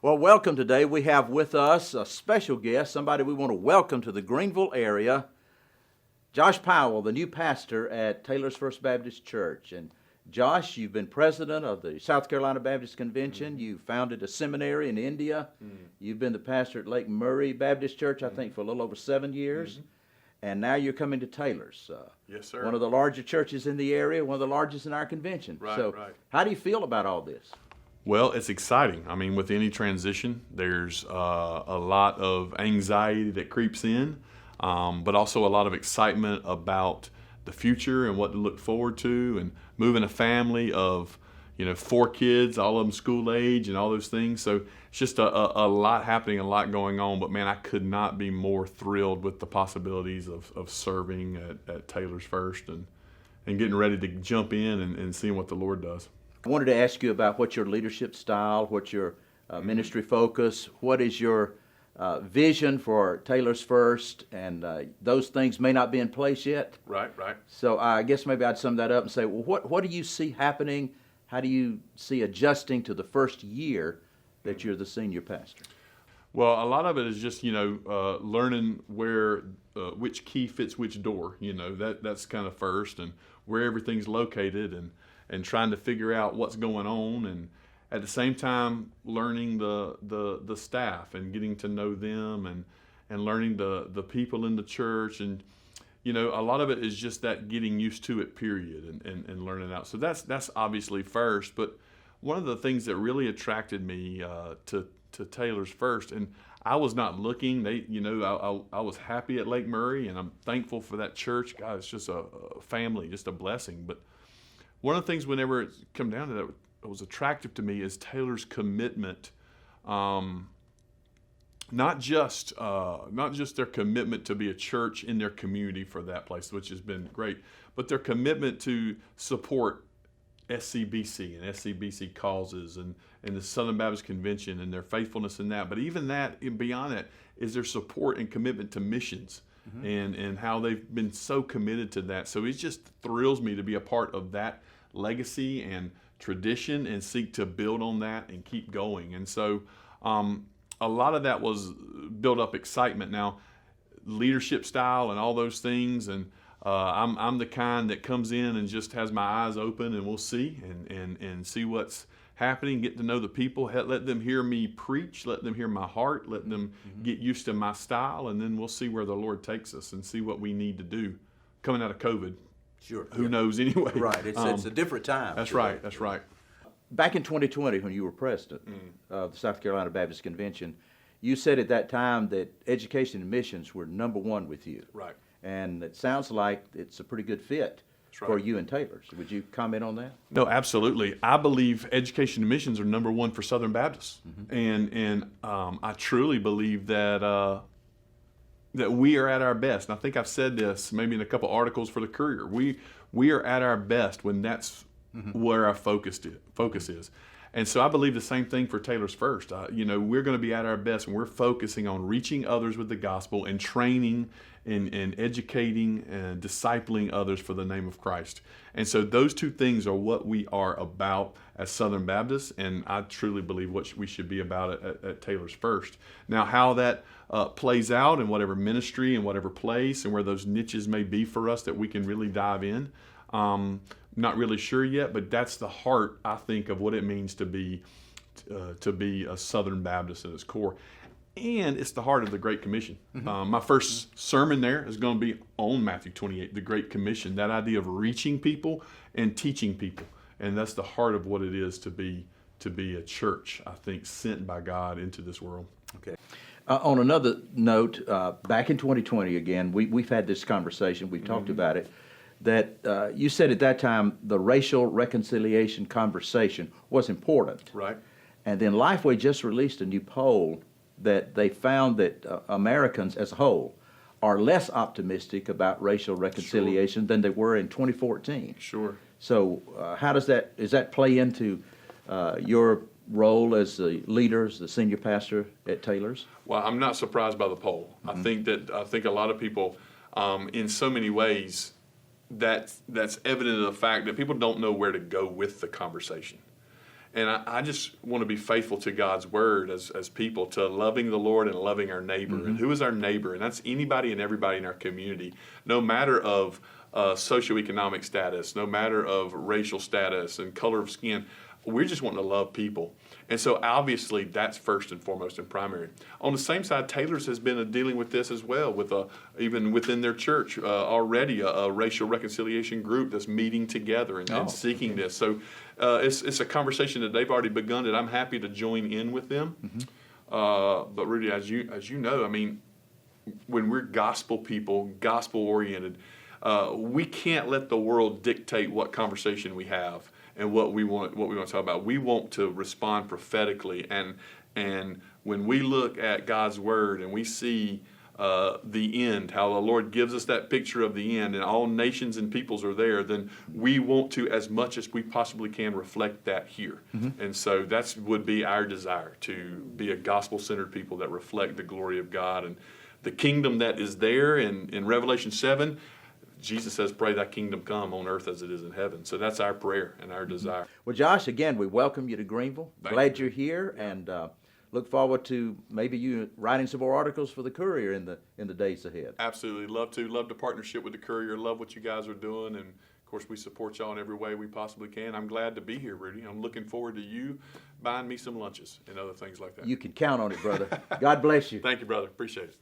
Well, welcome today. We have with us a special guest, somebody we want to welcome to the Greenville area, Josh Powell, the new pastor at Taylor's First Baptist Church. And Josh, you've been president of the South Carolina Baptist Convention. You founded a seminary in India. You've been the pastor at Lake Murray Baptist Church, I think, for a little over 7 years. And now you're coming to Taylor's. Yes, sir. One of the larger churches in the area, one of the largest in our convention. Right. How do you feel about all this? Well, it's exciting. I mean, with any transition, there's a lot of anxiety that creeps in, but also a lot of excitement about the future and what to look forward to, and moving a family of, 4 kids, all of them school age and all those things. So it's just a lot happening, a lot going on. But man, I could not be more thrilled with the possibilities of serving at Taylor's First and getting ready to jump in and seeing what the Lord does. I wanted to ask you about what's your leadership style, what's your ministry focus, what is your vision for Taylor's First, and those things may not be in place yet. Right. So I guess maybe I'd sum that up and say, well, what do you see happening? How do you see adjusting to the first year that you're the senior pastor? Well, a lot of it is just, learning where, which key fits which door, that's kind of first, and where everything's located, and trying to figure out what's going on, and at the same time learning the staff and getting to know them, and learning the people in the church, and a lot of it is just that getting used to it, period, and learning out. So that's obviously first. But one of the things that really attracted me to Taylor's First, and I was not looking. I was happy at Lake Murray, and I'm thankful for that church. God, it's just a family, just a blessing. But one of the things, whenever it come down to that, was attractive to me is Taylor's commitment. Not just their commitment to be a church in their community for that place, which has been great, but their commitment to support SCBC and SCBC causes and the Southern Baptist Convention, and their faithfulness in that. But even that, and beyond that, is their support and commitment to missions. And how they've been so committed to that. So it just thrills me to be a part of that legacy and tradition, and seek to build on that and keep going. And so a lot of that was built up excitement. Now, leadership style and all those things, and I'm the kind that comes in and just has my eyes open, and we'll see and see what's happening, get to know the people, let them hear me preach, let them hear my heart, let them get used to my style, and then we'll see where the Lord takes us and see what we need to do coming out of COVID. Sure. Who knows anyway? Right. It's a different time. That's right. Back in 2020, when you were president of the South Carolina Baptist Convention, you said at that time that education and missions were number one with you. Right. And it sounds like it's a pretty good fit for you and Taylor's. Would you comment on that? No, absolutely. I believe education and missions are number one for Southern Baptists, and I truly believe that that we are at our best. And I think I've said this maybe in a couple articles for the Courier. We are at our best when that's where our focus is. And so I believe the same thing for Taylor's First. We're going to be at our best when we're focusing on reaching others with the gospel, and training and educating and discipling others for the name of Christ. And so those two things are what we are about as Southern Baptists, and I truly believe what we should be about at Taylor's First. Now, how that plays out in whatever ministry and whatever place, and where those niches may be for us that we can really dive in, not really sure yet, but that's the heart, I think, of what it means to be a Southern Baptist at its core. And it's the heart of the Great Commission. My first sermon there is going to be on Matthew 28, the Great Commission, that idea of reaching people and teaching people. And that's the heart of what it is to be a church, I think, sent by God into this world. Okay. On another note, back in 2020 again, we've had this conversation, we've talked about it, that you said at that time the racial reconciliation conversation was important. Right. And then Lifeway just released a new poll that they found that Americans as a whole are less optimistic about racial reconciliation than they were in 2014. Sure. So how does that play into your role as the leader, as the senior pastor at Taylor's? Well, I'm not surprised by the poll. I think a lot of people, in so many ways, that's evident of the fact that people don't know where to go with the conversation. And I just want to be faithful to God's word as people, to loving the Lord and loving our neighbor. And who is our neighbor? And that's anybody and everybody in our community, no matter of socioeconomic status, no matter of racial status and color of skin. We're just wanting to love people. And so obviously that's first and foremost and primary. On the same side, Taylor's has been dealing with this as well, with even within their church already a racial reconciliation group that's meeting together and seeking this. So it's a conversation that they've already begun that I'm happy to join in with them. But Rudy, as you know, I mean, when we're gospel people, gospel oriented, we can't let the world dictate what conversation we have and what we want to talk about. We want to respond prophetically, and when we look at God's word and we see the end, how the Lord gives us that picture of the end, and all nations and peoples are there, then we want to, as much as we possibly can, reflect that here. And so that would be our desire, to be a gospel-centered people that reflect the glory of God and the kingdom that is there. In Revelation 7, Jesus says, pray thy kingdom come on earth as it is in heaven. So that's our prayer and our desire. Well, Josh, again, we welcome you to Greenville. Glad you're here, and look forward to maybe you writing some more articles for the Courier in the days ahead. Absolutely. Love the partnership with the Courier. Love what you guys are doing, and of course we support y'all in every way we possibly can. I'm glad to be here, Rudy. I'm looking forward to you buying me some lunches and other things like that. You can count on it, brother. God bless you. Thank you, brother. Appreciate it.